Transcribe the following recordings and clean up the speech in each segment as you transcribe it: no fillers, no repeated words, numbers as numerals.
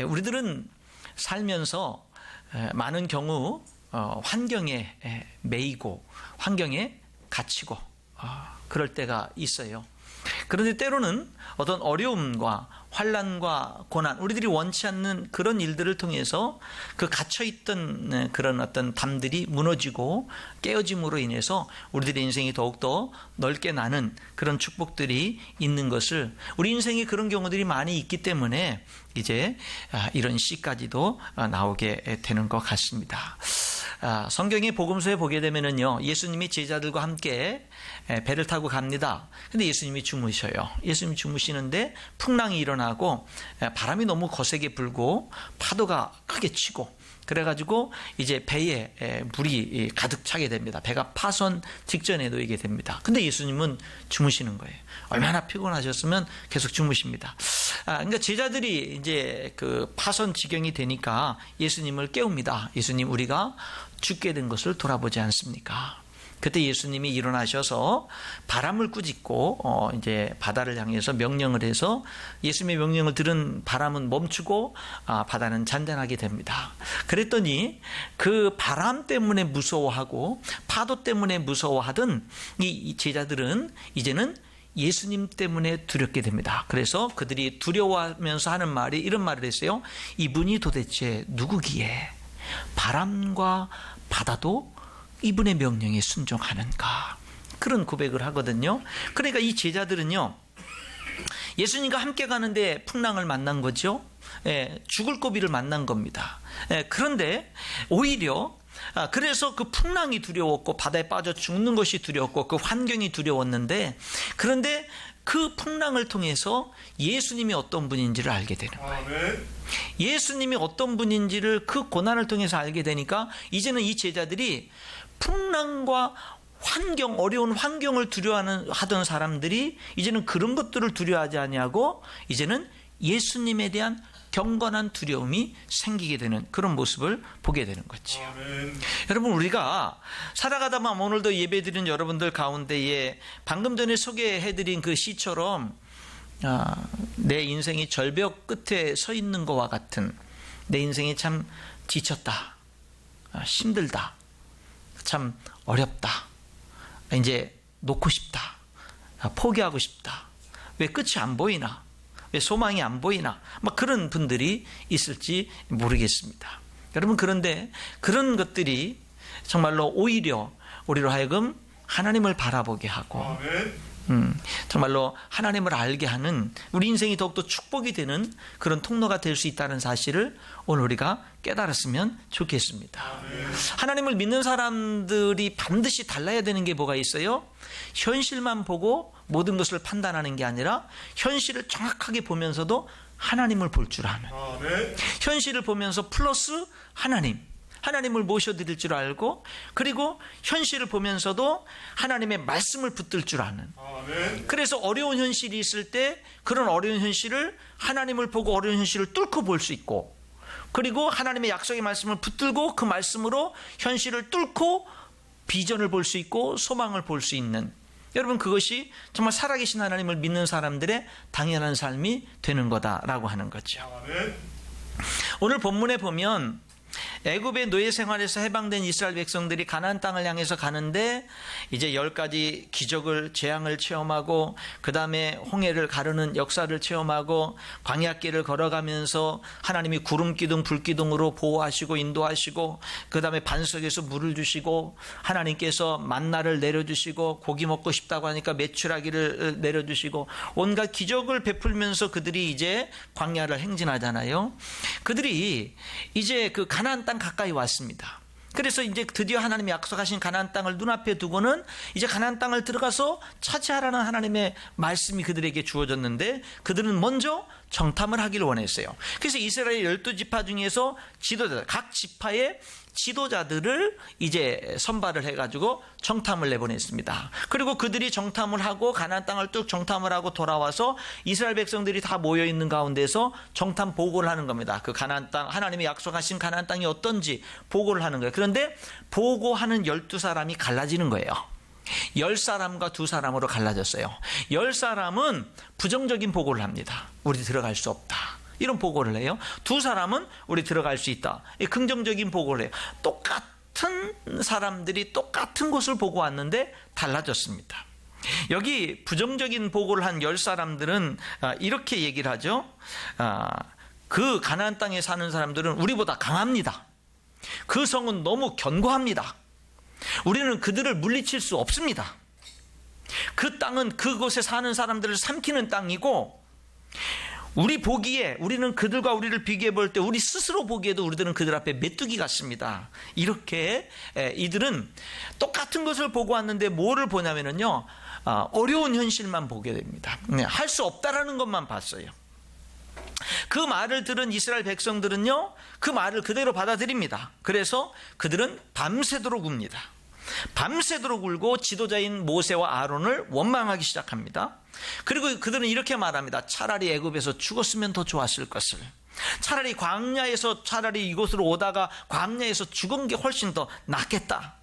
우리들은 살면서 많은 경우 환경에 매이고 환경에 갇히고 그럴 때가 있어요. 그런데 때로는 어떤 어려움과 환난과 고난, 우리들이 원치 않는 그런 일들을 통해서 그 갇혀있던 그런 어떤 담들이 무너지고 깨어짐으로 인해서 우리들의 인생이 더욱더 넓게 나는 그런 축복들이 있는 것을, 우리 인생에 그런 경우들이 많이 있기 때문에 이제 이런 시까지도 나오게 되는 것 같습니다. 성경의 복음서에 보게 되면은요, 예수님이 제자들과 함께 배를 타고 갑니다. 근데 예수님이 주무셔요. 예수님이 주무시는데 풍랑이 일어나고 바람이 너무 거세게 불고 파도가 크게 치고, 그래가지고 이제 배에 물이 가득 차게 됩니다. 배가 파손 직전에 놓이게 됩니다. 근데 예수님은 주무시는 거예요. 얼마나 피곤하셨으면 계속 주무십니다. 그러니까 제자들이 이제 그 파손 지경이 되니까 예수님을 깨웁니다. 예수님, 우리가 죽게 된 것을 돌아보지 않습니까? 그때 예수님이 일어나셔서 바람을 꾸짖고 이제 바다를 향해서 명령을 해서, 예수님의 명령을 들은 바람은 멈추고 바다는 잔잔하게 됩니다. 그랬더니 그 바람 때문에 무서워하고 파도 때문에 무서워하던 이 제자들은 이제는 예수님 때문에 두렵게 됩니다. 그래서 그들이 두려워하면서 하는 말이 이런 말을 했어요. 이분이 도대체 누구기에 바람과 바다도 이분의 명령에 순종하는가, 그런 고백을 하거든요. 그러니까 이 제자들은요, 예수님과 함께 가는데 풍랑을 만난 거죠. 죽을 고비를 만난 겁니다. 그런데 오히려 그래서 그 풍랑이 두려웠고 바다에 빠져 죽는 것이 두려웠고 그 환경이 두려웠는데, 그런데 그 풍랑을 통해서 예수님이 어떤 분인지를 알게 되는 거예요. 예수님이 어떤 분인지를 그 고난을 통해서 알게 되니까 이제는 이 제자들이 풍랑과 환경, 어려운 환경을 두려워하던 사람들이 이제는 그런 것들을 두려워하지 아니하고 이제는 예수님에 대한 경건한 두려움이 생기게 되는 그런 모습을 보게 되는 거죠. 여러분, 우리가 살아가다 보면 오늘도 예배드린 여러분들 가운데에 방금 전에 소개해드린 그 시처럼 내 인생이 절벽 끝에 서 있는 것과 같은, 내 인생이 참 지쳤다, 힘들다, 참 어렵다, 이제 놓고 싶다, 포기하고 싶다, 왜 끝이 안 보이나, 왜 소망이 안 보이나, 막 그런 분들이 있을지 모르겠습니다. 여러분, 그런데 그런 것들이 정말로 오히려 우리로 하여금 하나님을 바라보게 하고 정말로 하나님을 알게 하는, 우리 인생이 더욱더 축복이 되는 그런 통로가 될 수 있다는 사실을 오늘 우리가 깨달았으면 좋겠습니다. 하나님을 믿는 사람들이 반드시 달라야 되는 게 뭐가 있어요? 현실만 보고 모든 것을 판단하는 게 아니라 현실을 정확하게 보면서도 하나님을 볼 줄 아는, 현실을 보면서 플러스 하나님을 모셔드릴 줄 알고, 그리고 현실을 보면서도 하나님의 말씀을 붙들 줄 아는. 그래서 어려운 현실이 있을 때 그런 어려운 현실을 하나님을 보고 어려운 현실을 뚫고 볼 수 있고, 그리고 하나님의 약속의 말씀을 붙들고 그 말씀으로 현실을 뚫고 비전을 볼 수 있고 소망을 볼 수 있는, 여러분, 그것이 정말 살아계신 하나님을 믿는 사람들의 당연한 삶이 되는 거다라고 하는 거죠. 오늘 본문에 보면 애굽의 노예 생활에서 해방된 이스라엘 백성들이 가나안 땅을 향해서 가는데 이제 10가지 기적을, 재앙을 체험하고, 그 다음에 홍해를 가르는 역사를 체험하고, 광야길을 걸어가면서 하나님이 구름기둥 불기둥으로 보호하시고 인도하시고, 그 다음에 반석에서 물을 주시고, 하나님께서 만나를 내려주시고, 고기 먹고 싶다고 하니까 메추라기를 내려주시고, 온갖 기적을 베풀면서 그들이 이제 광야를 행진하잖아요. 그들이 이제 그 가나안 땅 가까이 왔습니다. 그래서 이제 드디어 하나님이 약속하신 가나안 땅을 눈앞에 두고는 이제 가나안 땅을 들어가서 차지하라는 하나님의 말씀이 그들에게 주어졌는데, 그들은 먼저 정탐을 하기를 원했어요. 그래서 이스라엘 12지파 중에서 지도자들, 각 지파의 지도자들을 이제 선발을 해가지고 정탐을 내보냈습니다. 그리고 그들이 정탐을 하고 가나안 땅을 쭉 정탐을 하고 돌아와서 이스라엘 백성들이 다 모여 있는 가운데서 정탐 보고를 하는 겁니다. 그 가나안 땅, 하나님이 약속하신 가나안 땅이 어떤지 보고를 하는 거예요. 그런데 보고하는 12사람이 갈라지는 거예요. 10사람과 2사람으로 갈라졌어요. 10사람은 부정적인 보고를 합니다. 우리 들어갈 수 없다. 이런 보고를 해요. 두 사람은 우리 들어갈 수 있다. 긍정적인 보고를 해요. 똑같은 사람들이 똑같은 곳을 보고 왔는데 달라졌습니다. 여기 부정적인 보고를 한 10사람들은 이렇게 얘기를 하죠. 그 가나안 땅에 사는 사람들은 우리보다 강합니다. 그 성은 너무 견고합니다. 우리는 그들을 물리칠 수 없습니다. 그 땅은 그곳에 사는 사람들을 삼키는 땅이고, 우리 보기에, 우리는 그들과 우리를 비교해 볼 때 우리 스스로 보기에도 우리들은 그들 앞에 메뚜기 같습니다. 이렇게 이들은 똑같은 것을 보고 왔는데 뭐를 보냐면요, 어려운 현실만 보게 됩니다. 할 수 없다라는 것만 봤어요. 그 말을 들은 이스라엘 백성들은요, 그 말을 그대로 받아들입니다. 그래서 그들은 밤새도록 웁니다. 밤새도록 울고 지도자인 모세와 아론을 원망하기 시작합니다. 그리고 그들은 이렇게 말합니다. 차라리 애굽에서 죽었으면 더 좋았을 것을. 차라리 광야에서, 차라리 이곳으로 오다가 광야에서 죽은 게 훨씬 더 낫겠다.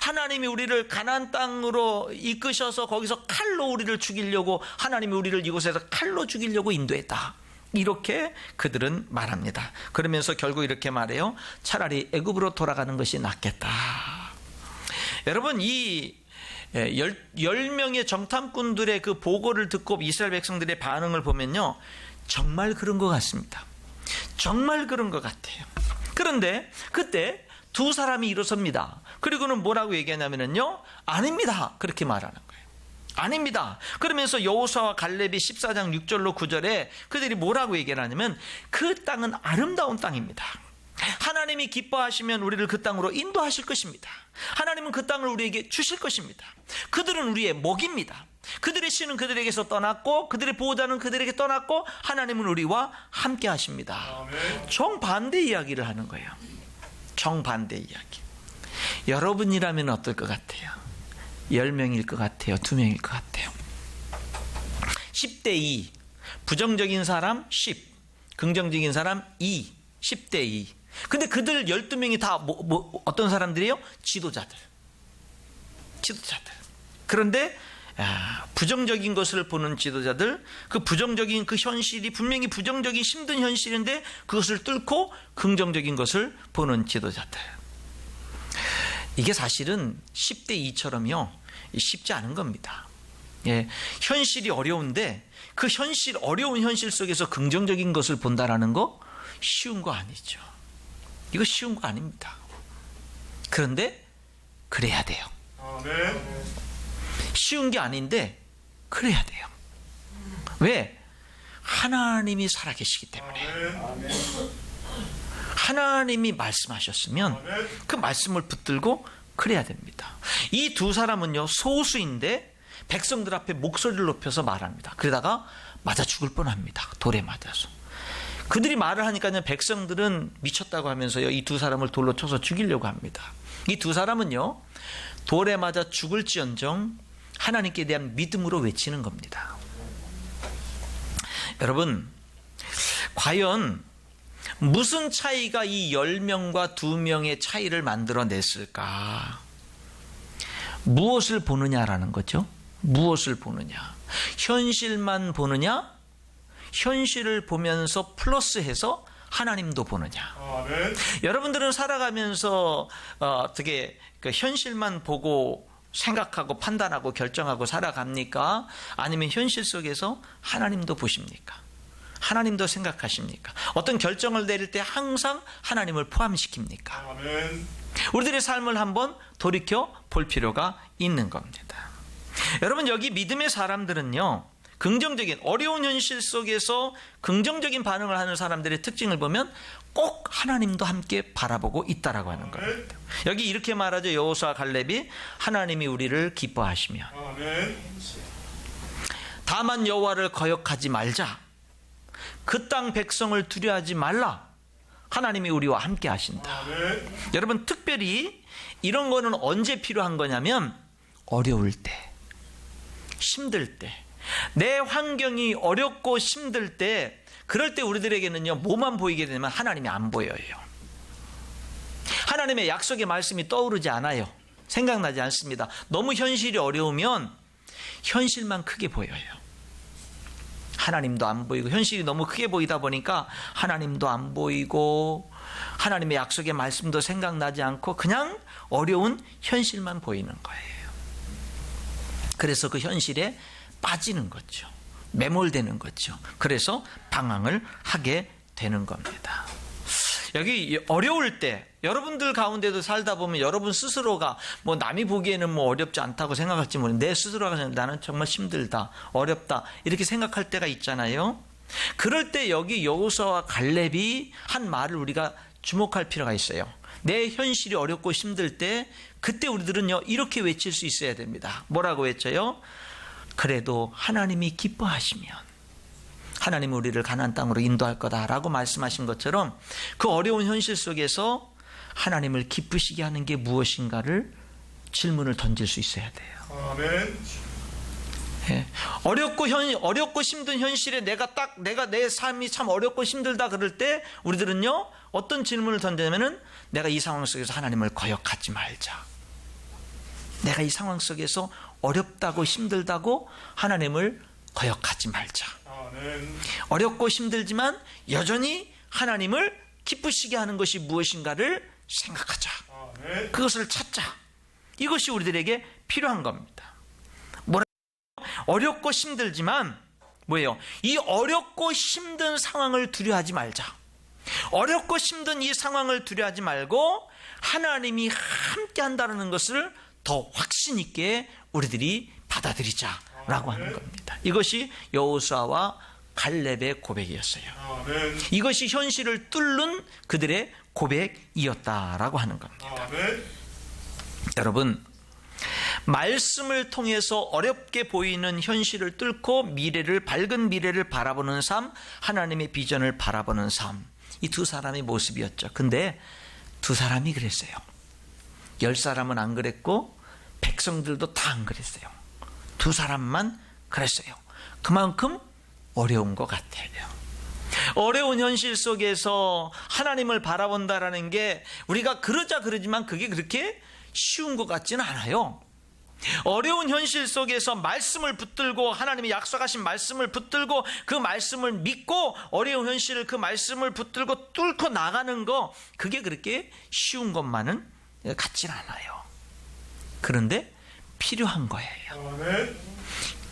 하나님이 우리를 가나안 땅으로 이끄셔서 거기서 칼로 우리를 죽이려고, 하나님이 우리를 이곳에서 칼로 죽이려고 인도했다. 이렇게 그들은 말합니다. 그러면서 결국 이렇게 말해요. 차라리 애굽으로 돌아가는 것이 낫겠다. 여러분, 이 10명의 정탐꾼들의 그 보고를 듣고 이스라엘 백성들의 반응을 보면요, 정말 그런 것 같습니다. 정말 그런 것 같아요. 그런데 그때 두 사람이 일어섭니다. 그리고는 뭐라고 얘기하냐면요, 아닙니다. 그렇게 말하는 거예요. 아닙니다. 그러면서 여호수아와 갈렙이 14장 6절로 9절에 그들이 뭐라고 얘기를 하냐면, 그 땅은 아름다운 땅입니다. 하나님이 기뻐하시면 우리를 그 땅으로 인도하실 것입니다. 하나님은 그 땅을 우리에게 주실 것입니다. 그들은 우리의 먹입니다. 그들의 신은 그들에게서 떠났고, 그들의 보호자는 그들에게 떠났고, 하나님은 우리와 함께 하십니다. 정반대 이야기를 하는 거예요. 정반대 이야기. 여러분이라면 어떨 것 같아요? 10명일 것 같아요? 2명일 것 같아요? 10대 2. 부정적인 사람 10, 긍정적인 사람 2. 10대 2. 근데 그들 12명이 다 어떤 사람들이에요? 지도자들. 그런데 부정적인 것을 보는 지도자들, 그 부정적인 그 현실이 분명히 부정적인 힘든 현실인데 그것을 뚫고 긍정적인 것을 보는 지도자들. 이게 사실은 10대 2처럼요, 쉽지 않은 겁니다. 예, 현실이 어려운데 그 어려운 현실 속에서 긍정적인 것을 본다라는 거 쉬운 거 아니죠. 이거 쉬운 거 아닙니다. 그런데 그래야 돼요. 쉬운 게 아닌데 그래야 돼요. 왜? 하나님이 살아계시기 때문에. 하나님이 말씀하셨으면 그 말씀을 붙들고 그래야 됩니다. 이 두 사람은요, 소수인데 백성들 앞에 목소리를 높여서 말합니다. 그러다가 맞아 죽을 뻔합니다. 돌에 맞아서. 그들이 말을 하니까요, 백성들은 미쳤다고 하면서요, 이 두 사람을 돌로 쳐서 죽이려고 합니다. 이 두 사람은요, 돌에 맞아 죽을지언정 하나님께 대한 믿음으로 외치는 겁니다. 여러분, 과연 무슨 차이가 이 10명과 2명의 차이를 만들어냈을까? 무엇을 보느냐라는 거죠. 무엇을 보느냐? 현실만 보느냐? 현실을 보면서 플러스해서 하나님도 보느냐? 여러분들은 살아가면서 어떻게 그 현실만 보고 생각하고 판단하고 결정하고 살아갑니까? 아니면 현실 속에서 하나님도 보십니까? 하나님도 생각하십니까? 어떤 결정을 내릴 때 항상 하나님을 포함시킵니까? 우리들의 삶을 한번 돌이켜 볼 필요가 있는 겁니다. 여러분, 여기 믿음의 사람들은요, 긍정적인 어려운 현실 속에서 긍정적인 반응을 하는 사람들의 특징을 보면 꼭 하나님도 함께 바라보고 있다라고 하는 겁니다. 여기 이렇게 말하죠. 여호수아 갈렙이 하나님이 우리를 기뻐하시며 다만 여호와를 거역하지 말자. 그 땅 백성을 두려워하지 말라. 하나님이 우리와 함께 하신다. 여러분, 특별히 이런 거는 언제 필요한 거냐면 어려울 때, 힘들 때, 내 환경이 어렵고 힘들 때, 그럴 때 우리들에게는요, 뭐만 보이게 되면 하나님이 안 보여요. 하나님의 약속의 말씀이 떠오르지 않아요. 생각나지 않습니다. 너무 현실이 어려우면 현실만 크게 보여요. 하나님도 안 보이고 현실이 너무 크게 보이다 보니까 하나님도 안 보이고 하나님의 약속의 말씀도 생각나지 않고 그냥 어려운 현실만 보이는 거예요. 그래서 그 현실에 빠지는 거죠. 매몰되는 거죠. 그래서 방황을 하게 되는 겁니다. 여기 어려울 때 여러분들 가운데도 살다 보면 여러분 스스로가 뭐 남이 보기에는 뭐 어렵지 않다고 생각할지 모르는데 내 스스로가 나는 정말 힘들다, 어렵다 이렇게 생각할 때가 있잖아요. 그럴 때 여기 여호수아와 갈렙이 한 말을 우리가 주목할 필요가 있어요. 내 현실이 어렵고 힘들 때 그때 우리들은요 이렇게 외칠 수 있어야 됩니다. 뭐라고 외쳐요? 그래도 하나님이 기뻐하시면 하나님은 우리를 가나안 땅으로 인도할 거다라고 말씀하신 것처럼 그 어려운 현실 속에서 하나님을 기쁘시게 하는 게 무엇인가를 질문을 던질 수 있어야 돼요. 아멘. 예. 어렵고 힘든 현실에 내가 내 삶이 참 어렵고 힘들다 그럴 때 우리들은요 어떤 질문을 던지냐면은 내가 이 상황 속에서 하나님을 거역하지 말자. 내가 이 상황 속에서 어렵다고 힘들다고 하나님을 거역하지 말자. 아멘. 어렵고 힘들지만 여전히 하나님을 기쁘시게 하는 것이 무엇인가를 생각하자. 아멘. 그것을 찾자. 이것이 우리들에게 필요한 겁니다. 어렵고 힘들지만 뭐예요? 이 어렵고 힘든 상황을 두려워하지 말자. 어렵고 힘든 이 상황을 두려워하지 말고 하나님이 함께 한다는 것을 더 확신 있게 우리들이 받아들이자라고 하는 겁니다. 이것이 여호수아와 갈렙의 고백이었어요. 아멘. 이것이 현실을 뚫는 그들의 고백이었다라고 하는 겁니다. 아멘. 여러분, 말씀을 통해서 어렵게 보이는 현실을 뚫고 밝은 미래를 바라보는 삶, 하나님의 비전을 바라보는 삶, 이 두 사람의 모습이었죠. 근데 두 사람이 그랬어요. 10사람은 안 그랬고 백성들도 다 안 그랬어요. 두 사람만 그랬어요. 그만큼 어려운 것 같아요. 어려운 현실 속에서 하나님을 바라본다라는 게 우리가 그러지만 그게 그렇게 쉬운 것 같지는 않아요. 어려운 현실 속에서 말씀을 붙들고 하나님의 약속하신 말씀을 붙들고 그 말씀을 믿고 어려운 현실을 그 말씀을 붙들고 뚫고 나가는 거 그게 그렇게 쉬운 것만은 같지는 않아요. 그런데 필요한 거예요. 아멘.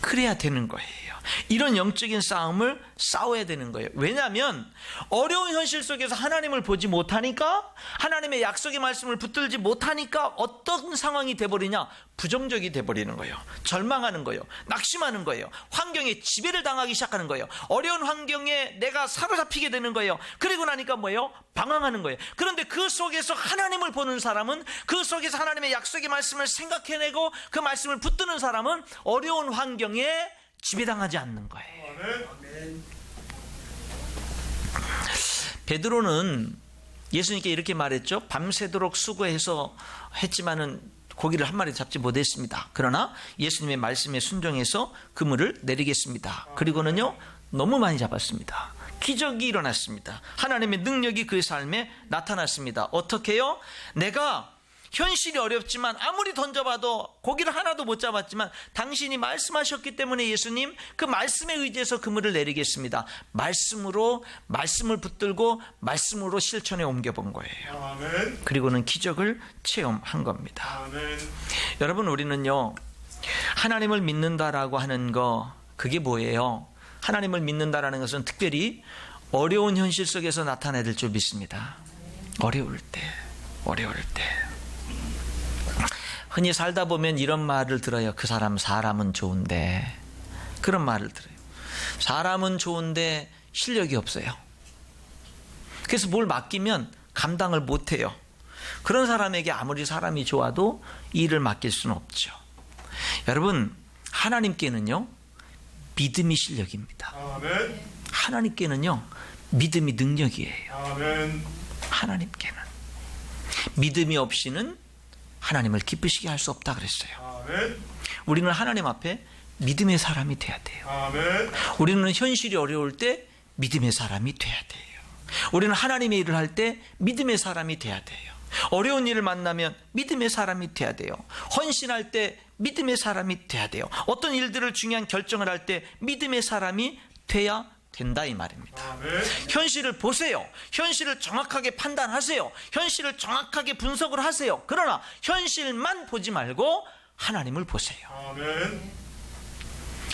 그래야 되는 거예요. 이런 영적인 싸움을 싸워야 되는 거예요. 왜냐하면 어려운 현실 속에서 하나님을 보지 못하니까 하나님의 약속의 말씀을 붙들지 못하니까 어떤 상황이 돼버리냐? 부정적이 돼버리는 거예요. 절망하는 거예요. 낙심하는 거예요. 환경에 지배를 당하기 시작하는 거예요. 어려운 환경에 내가 사로잡히게 되는 거예요. 그리고 나니까 뭐예요? 방황하는 거예요. 그런데 그 속에서 하나님을 보는 사람은, 그 속에서 하나님의 약속의 말씀을 생각해내고 그 말씀을 붙드는 사람은 어려운 환경에 지배당하지 않는 거예요. 아멘. 베드로는 예수님께 이렇게 말했죠. 밤새도록 수고해서 했지만은 고기를 한 마리 잡지 못했습니다. 그러나 예수님의 말씀에 순종해서 그물을 내리겠습니다. 그리고는요 너무 많이 잡았습니다. 기적이 일어났습니다. 하나님의 능력이 그의 삶에 나타났습니다. 어떻게요? 내가 현실이 어렵지만 아무리 던져봐도 고기를 하나도 못 잡았지만 당신이 말씀하셨기 때문에 예수님 그 말씀에 의지해서 그물을 내리겠습니다. 말씀을 붙들고 말씀으로 실천에 옮겨본 거예요. 아멘. 그리고는 기적을 체험한 겁니다. 아멘. 여러분, 우리는요 하나님을 믿는다라고 하는 거 그게 뭐예요? 하나님을 믿는다라는 것은 특별히 어려운 현실 속에서 나타나야 될 줄 믿습니다. 어려울 때 흔히 살다 보면 이런 말을 들어요. 그 사람은 좋은데, 그런 말을 들어요. 사람은 좋은데 실력이 없어요. 그래서 뭘 맡기면 감당을 못해요. 그런 사람에게 아무리 사람이 좋아도 일을 맡길 수는 없죠. 여러분, 하나님께는요 믿음이 실력입니다. 아멘. 하나님께는요 믿음이 능력이에요. 아멘. 하나님께는 믿음이 없이는 하나님을 기쁘시게 할 수 없다 그랬어요. 아멘. 우리는 하나님 앞에 믿음의 사람이 돼야 돼요. 아멘. 우리는 현실이 어려울 때 믿음의 사람이 돼야 돼요. 우리는 하나님의 일을 할 때 믿음의 사람이 돼야 돼요. 어려운 일을 만나면 믿음의 사람이 돼야 돼요. 헌신할 때 믿음의 사람이 돼야 돼요. 어떤 일들을 중요한 결정을 할 때 믿음의 사람이 돼야 된다 이 말입니다. 아멘. 현실을 보세요. 현실을 정확하게 판단하세요. 현실을 정확하게 분석을 하세요. 그러나 현실만 보지 말고 하나님을 보세요. 아멘.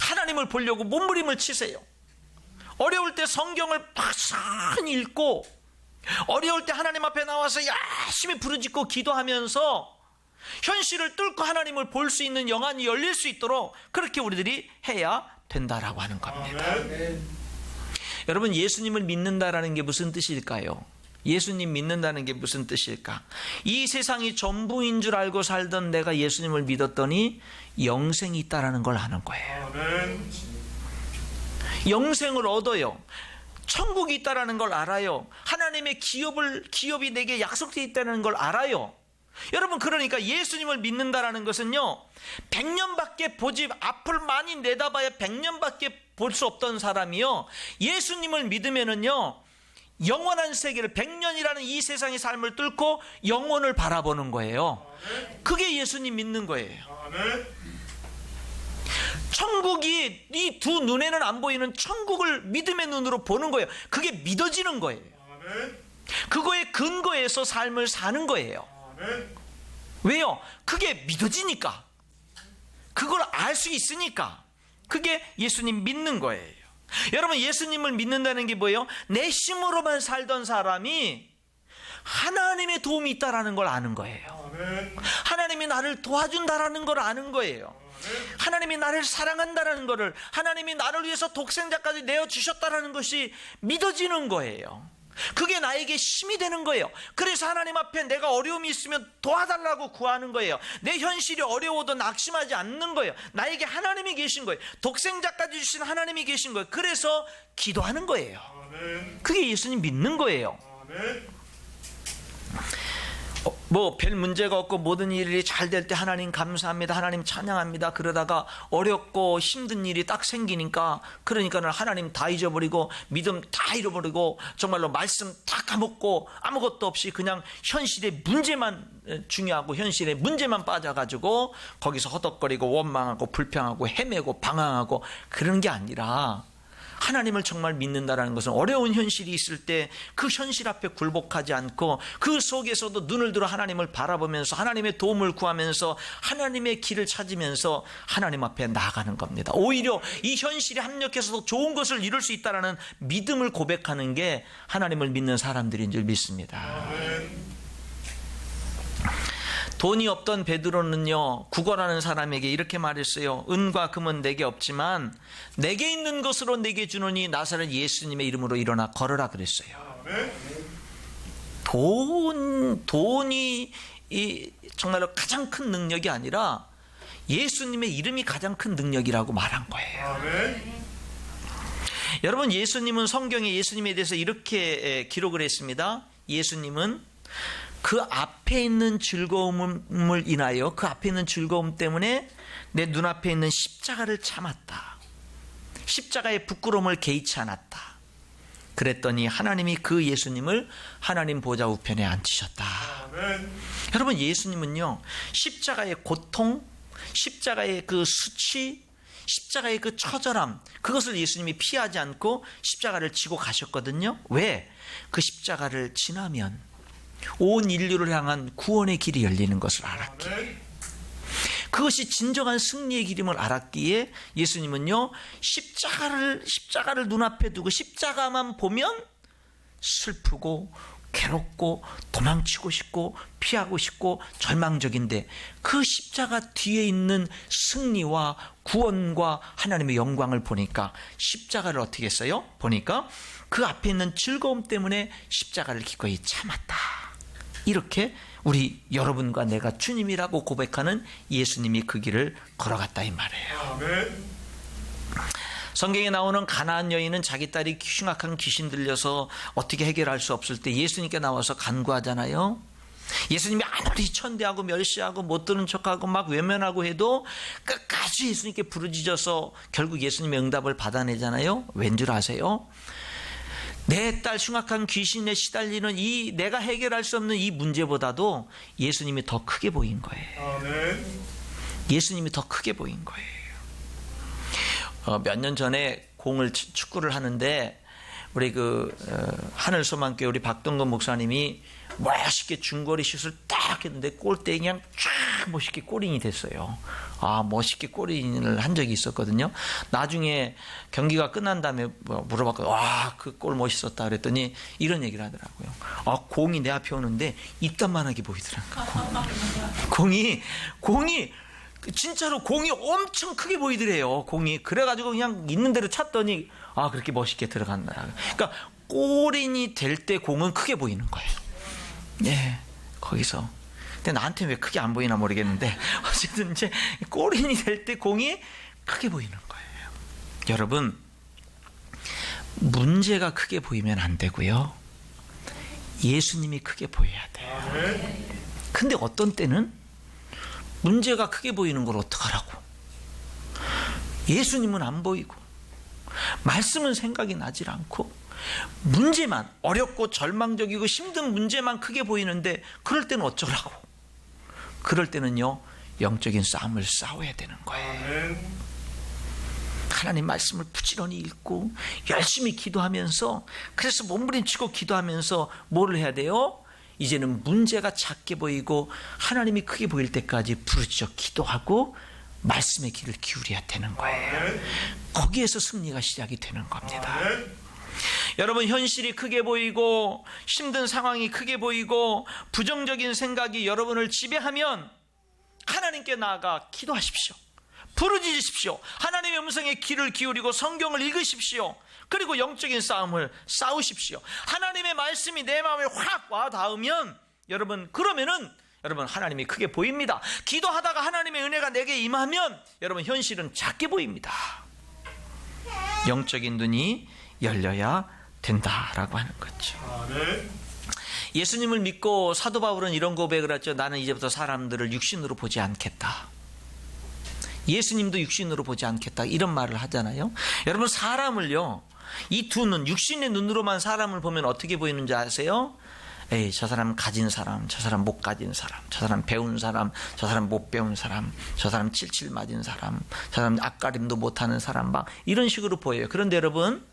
하나님을 보려고 몸부림을 치세요. 어려울 때 성경을 박산 읽고, 어려울 때 하나님 앞에 나와서 열심히 부르짖고 기도하면서 현실을 뚫고 하나님을 볼 수 있는 영안이 열릴 수 있도록 그렇게 우리들이 해야 된다라고 하는 겁니다. 아멘. 여러분, 예수님을 믿는다라는 게 무슨 뜻일까요? 예수님 믿는다는 게 무슨 뜻일까? 이 세상이 전부인 줄 알고 살던 내가 예수님을 믿었더니 영생이 있다라는 걸 아는 거예요. 아멘. 영생을 얻어요. 천국이 있다라는 걸 알아요. 하나님의 기업이 내게 약속되어 있다는 걸 알아요. 여러분, 그러니까 예수님을 믿는다라는 것은요, 100년밖에 보지, 앞을 많이 내다봐야 100년밖에 볼 수 없던 사람이요, 예수님을 믿으면은요, 영원한 세계를, 100년이라는 이 세상의 삶을 뚫고 영원을 바라보는 거예요. 그게 예수님 믿는 거예요. 아멘. 천국이 이 두 눈에는 안 보이는 천국을 믿음의 눈으로 보는 거예요. 그게 믿어지는 거예요. 아멘. 그거에 근거해서 삶을 사는 거예요. 아멘. 왜요? 그게 믿어지니까. 그걸 알 수 있으니까. 그게 예수님 믿는 거예요. 여러분, 예수님을 믿는다는 게 뭐예요? 내 힘으로만 살던 사람이 하나님의 도움이 있다라는 걸 아는 거예요. 아멘. 하나님이 나를 도와준다라는 걸 아는 거예요. 하나님이 나를 사랑한다라는 것을, 하나님이 나를 위해서 독생자까지 내어주셨다라는 것이 믿어지는 거예요. 그게 나에게 힘이 되는 거예요. 그래서 하나님 앞에 내가 어려움이 있으면 도와달라고 구하는 거예요. 내 현실이 어려워도 낙심하지 않는 거예요. 나에게 하나님이 계신 거예요. 독생자까지 주신 하나님이 계신 거예요. 그래서 기도하는 거예요. 아멘. 그게 예수님 믿는 거예요. 아멘. 뭐 별 문제가 없고 모든 일이 잘 될 때 하나님 감사합니다, 하나님 찬양합니다. 그러다가 어렵고 힘든 일이 딱 생기니까, 그러니까는 하나님 다 잊어버리고 믿음 다 잃어버리고 정말로 말씀 다 까먹고 아무것도 없이 그냥 현실의 문제만 중요하고 현실의 문제만 빠져가지고 거기서 허덕거리고 원망하고 불평하고 헤매고 방황하고, 그런 게 아니라 하나님을 정말 믿는다라는 것은 어려운 현실이 있을 때 그 현실 앞에 굴복하지 않고 그 속에서도 눈을 들어 하나님을 바라보면서 하나님의 도움을 구하면서 하나님의 길을 찾으면서 하나님 앞에 나아가는 겁니다. 오히려 이 현실에 합력해서 좋은 것을 이룰 수 있다는 믿음을 고백하는 게 하나님을 믿는 사람들인 줄 믿습니다. 아멘. 돈이 없던 베드로는요, 구걸하는 사람에게 이렇게 말했어요. 은과 금은 내게 없지만 내게 있는 것으로 내게 주노니 나사렛 예수님의 이름으로 일어나 걸으라 그랬어요. 아멘. 돈이 정말로 가장 큰 능력이 아니라 예수님의 이름이 가장 큰 능력이라고 말한 거예요. 아멘. 여러분, 예수님은 성경에 예수님에 대해서 이렇게 기록을 했습니다. 예수님은 그 앞에 있는 즐거움을 인하여, 그 앞에 있는 즐거움 때문에 내 눈앞에 있는 십자가를 참았다. 십자가의 부끄러움을 개의치 않았다. 그랬더니 하나님이 그 예수님을 하나님 보좌 우편에 앉히셨다. 아멘. 여러분, 예수님은요, 십자가의 고통, 십자가의 그 수치, 십자가의 그 처절함, 그것을 예수님이 피하지 않고 십자가를 지고 가셨거든요. 왜? 그 십자가를 지나면 온 인류를 향한 구원의 길이 열리는 것을 알았기에, 아멘. 그것이 진정한 승리의 길임을 알았기에 예수님은요, 십자가를 눈앞에 두고 십자가만 보면 슬프고 괴롭고 도망치고 싶고 피하고 싶고 절망적인데, 그 십자가 뒤에 있는 승리와 구원과 하나님의 영광을 보니까 십자가를 어떻게 했어요? 보니까 그 앞에 있는 즐거움 때문에 십자가를 기꺼이 참았다. 이렇게 우리 여러분과 내가 주님이라고 고백하는 예수님이 그 길을 걸어갔다 이 말이에요. 아멘. 성경에 나오는 가나안 여인은 자기 딸이 흉악한 귀신 들려서 어떻게 해결할 수 없을 때 예수님께 나와서 간구하잖아요. 예수님이 아무리 천대하고 멸시하고 못 듣는 척하고 막 외면하고 해도 끝까지 예수님께 부르짖어서 결국 예수님의 응답을 받아내잖아요. 왠 줄 아세요? 내 딸 흉악한 귀신에 시달리는 이 내가 해결할 수 없는 이 문제보다도 예수님이 더 크게 보인 거예요. 아멘. 예수님이 더 크게 보인 거예요. 몇 년 전에 공을 축구를 하는데 우리 하늘소망교회 우리 박동건 목사님이 멋있게 중거리 슛을 딱 했는데 골대에 그냥 쫙 멋있게 골인이 됐어요. 멋있게 골인을 한 적이 있었거든요. 나중에 경기가 끝난 다음에 물어봤거든요. 그 골 멋있었다 그랬더니 이런 얘기를 하더라고요. 공이 내 앞에 오는데 이딴만하게 보이더라고요. 공이 진짜로 공이 엄청 크게 보이더래요. 공이 그래가지고 그냥 있는 대로 찼더니 그렇게 멋있게 들어간다. 그러니까 골인이 될 때 공은 크게 보이는 거예요. 예, 거기서. 근데 나한테 왜 크게 안 보이나 모르겠는데 어쨌든 이제 골인이 될 때 공이 크게 보이는 거예요. 여러분, 문제가 크게 보이면 안 되고요. 예수님이 크게 보여야 돼요. 근데 어떤 때는 문제가 크게 보이는 걸 어떡하라고? 예수님은 안 보이고 말씀은 생각이 나질 않고 문제만 어렵고 절망적이고 힘든 문제만 크게 보이는데 그럴 때는 어쩌라고? 그럴 때는요, 영적인 싸움을 싸워야 되는 거예요. 하나님 말씀을 부지런히 읽고 열심히 기도하면서, 그래서 몸부림치고 기도하면서 뭐를 해야 돼요? 이제는 문제가 작게 보이고 하나님이 크게 보일 때까지 부르짖어 기도하고 말씀의 귀를 기울여야 되는 거예요. 거기에서 승리가 시작이 되는 겁니다. 여러분, 현실이 크게 보이고 힘든 상황이 크게 보이고 부정적인 생각이 여러분을 지배하면 하나님께 나아가 기도하십시오. 부르짖으십시오. 하나님의 음성에 귀를 기울이고 성경을 읽으십시오. 그리고 영적인 싸움을 싸우십시오. 하나님의 말씀이 내 마음에 확 와 닿으면 그러면은 여러분, 하나님이 크게 보입니다. 기도하다가 하나님의 은혜가 내게 임하면 여러분, 현실은 작게 보입니다. 영적인 눈이 열려야 된다라고 하는 거죠. 예수님을 믿고 사도 바울은 이런 고백을 했죠. 나는 이제부터 사람들을 육신으로 보지 않겠다. 예수님도 육신으로 보지 않겠다, 이런 말을 하잖아요. 여러분, 사람을요, 이 두 눈, 육신의 눈으로만 사람을 보면 어떻게 보이는지 아세요? 저 사람 가진 사람, 저 사람 못 가진 사람, 저 사람 배운 사람, 저 사람 못 배운 사람, 저 사람 칠칠 맞은 사람, 저 사람 앞가림도 못하는 사람, 막 이런 식으로 보여요. 그런데 여러분,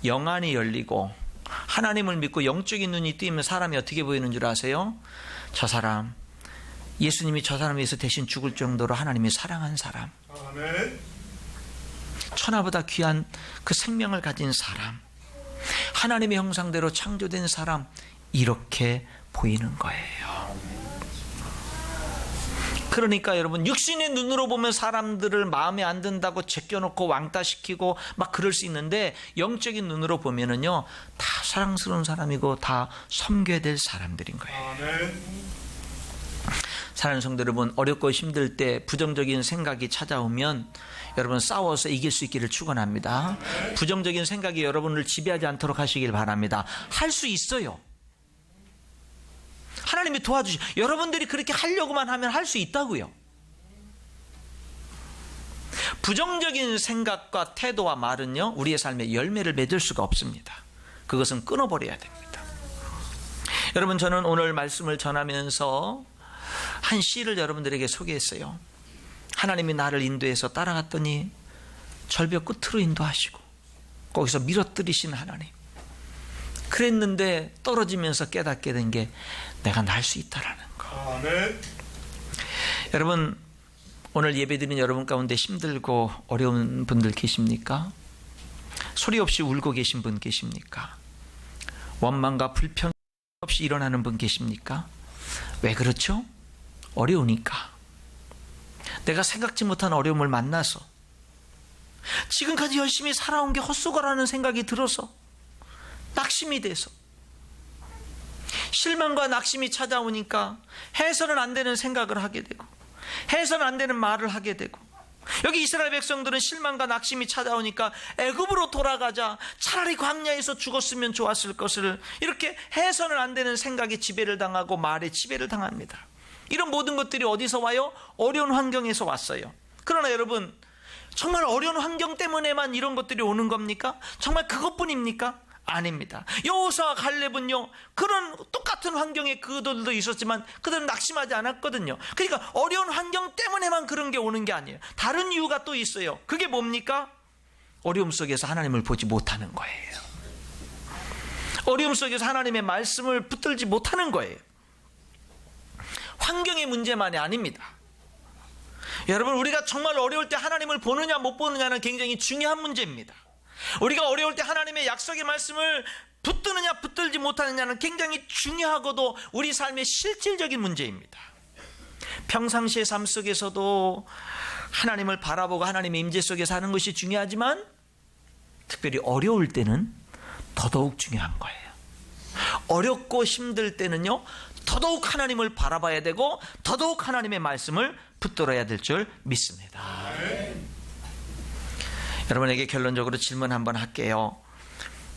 영안이 열리고 하나님을 믿고 영적인 눈이 뜨이면 사람이 어떻게 보이는 줄 아세요? 저 사람, 예수님이 저 사람에 위해서 대신 죽을 정도로 하나님이 사랑한 사람, 천하보다 귀한 그 생명을 가진 사람, 하나님의 형상대로 창조된 사람, 이렇게 보이는 거예요. 그러니까 여러분, 육신의 눈으로 보면 사람들을 마음에 안 든다고 제껴놓고 왕따시키고 막 그럴 수 있는데, 영적인 눈으로 보면은요, 다 사랑스러운 사람이고 다 섬겨야 될 사람들인 거예요. 사랑하는 성도 여러분, 어렵고 힘들 때 부정적인 생각이 찾아오면 여러분, 싸워서 이길 수 있기를 축원합니다. 부정적인 생각이 여러분을 지배하지 않도록 하시길 바랍니다. 할 수 있어요. 하나님이 도와주시. 여러분들이 그렇게 하려고만 하면 할 수 있다고요. 부정적인 생각과 태도와 말은요, 우리의 삶에 열매를 맺을 수가 없습니다. 그것은 끊어버려야 됩니다. 여러분, 저는 오늘 말씀을 전하면서 한 시를 여러분들에게 소개했어요. 하나님이 나를 인도해서 따라갔더니 절벽 끝으로 인도하시고 거기서 밀어뜨리신 하나님. 그랬는데 떨어지면서 깨닫게 된 게 내가 날 수 있다라는 거. 아멘. 여러분, 오늘 예배드리는 여러분 가운데 힘들고 어려운 분들 계십니까? 소리 없이 울고 계신 분 계십니까? 원망과 불평 없이 일어나는 분 계십니까? 왜 그렇죠? 어려우니까. 내가 생각지 못한 어려움을 만나서 지금까지 열심히 살아온 게 헛수고라는 생각이 들어서 낙심이 돼서 실망과 낙심이 찾아오니까 해서는 안 되는 생각을 하게 되고 해서는 안 되는 말을 하게 되고, 여기 이스라엘 백성들은 실망과 낙심이 찾아오니까 애굽으로 돌아가자, 차라리 광야에서 죽었으면 좋았을 것을, 이렇게 해서는 안 되는 생각에 지배를 당하고 말에 지배를 당합니다. 이런 모든 것들이 어디서 와요? 어려운 환경에서 왔어요. 그러나 여러분, 정말 어려운 환경 때문에만 이런 것들이 오는 겁니까? 정말 그것뿐입니까? 아닙니다. 여호수아와 갈렙은요, 그런 똑같은 환경에 그들도 있었지만 그들은 낙심하지 않았거든요. 그러니까 어려운 환경 때문에만 그런 게 오는 게 아니에요. 다른 이유가 또 있어요. 그게 뭡니까? 어려움 속에서 하나님을 보지 못하는 거예요. 어려움 속에서 하나님의 말씀을 붙들지 못하는 거예요. 환경의 문제만이 아닙니다. 여러분, 우리가 정말 어려울 때 하나님을 보느냐 못 보느냐는 굉장히 중요한 문제입니다. 우리가 어려울 때 하나님의 약속의 말씀을 붙드느냐 붙들지 못하느냐는 굉장히 중요하고도 우리 삶의 실질적인 문제입니다. 평상시의 삶 속에서도 하나님을 바라보고 하나님의 임재 속에 사는 것이 중요하지만 특별히 어려울 때는 더더욱 중요한 거예요. 어렵고 힘들 때는요, 더더욱 하나님을 바라봐야 되고 더더욱 하나님의 말씀을 붙들어야 될 줄 믿습니다. 여러분에게 결론적으로 질문 한번 할게요.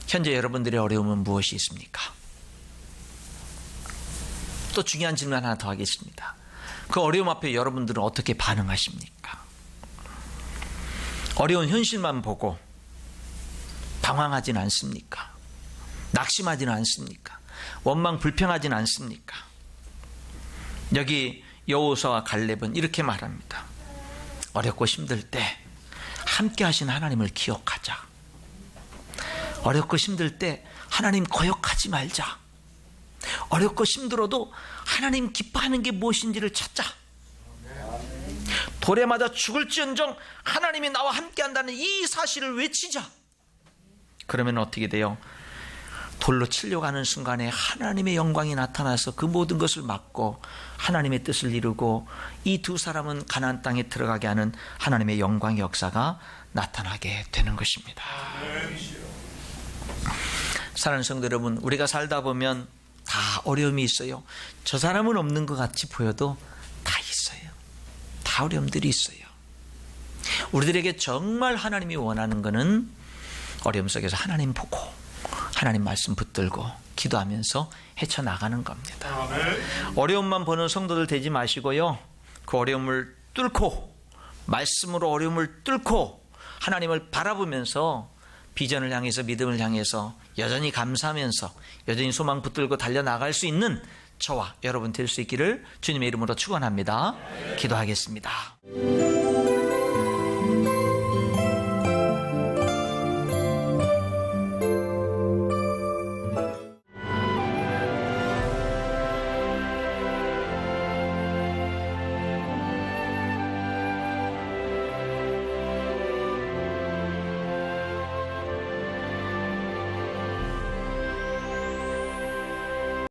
현재 여러분들의 어려움은 무엇이 있습니까? 또 중요한 질문 하나 더 하겠습니다. 그 어려움 앞에 여러분들은 어떻게 반응하십니까? 어려운 현실만 보고 방황하지는 않습니까? 낙심하지는 않습니까? 원망 불평하지는 않습니까? 여기 여호수아와 갈렙은 이렇게 말합니다. 어렵고 힘들 때 함께 하신 하나님을 기억하자. 어렵고 힘들 때 하나님 거역하지 말자. 어렵고 힘들어도 하나님 기뻐하는 게 무엇인지를 찾자. 돌에 맞아 죽을지언정 하나님이 나와 함께 한다는 이 사실을 외치자. 그러면 어떻게 돼요? 돌로 치려고 하는 순간에 하나님의 영광이 나타나서 그 모든 것을 막고 하나님의 뜻을 이루고 이 두 사람은 가나안 땅에 들어가게 하는 하나님의 영광의 역사가 나타나게 되는 것입니다. 사랑하는 성도 여러분, 우리가 살다 보면 다 어려움이 있어요. 저 사람은 없는 것 같이 보여도 다 있어요. 다 어려움들이 있어요. 우리들에게 정말 하나님이 원하는 것은 어려움 속에서 하나님 보고 하나님 말씀 붙들고 기도하면서 헤쳐나가는 겁니다. 어려움만 보는 성도들 되지 마시고요, 그 어려움을 뚫고 말씀으로 어려움을 뚫고 하나님을 바라보면서 비전을 향해서 믿음을 향해서 여전히 감사하면서 여전히 소망 붙들고 달려나갈 수 있는 저와 여러분 될 수 있기를 주님의 이름으로 축원합니다. 기도하겠습니다.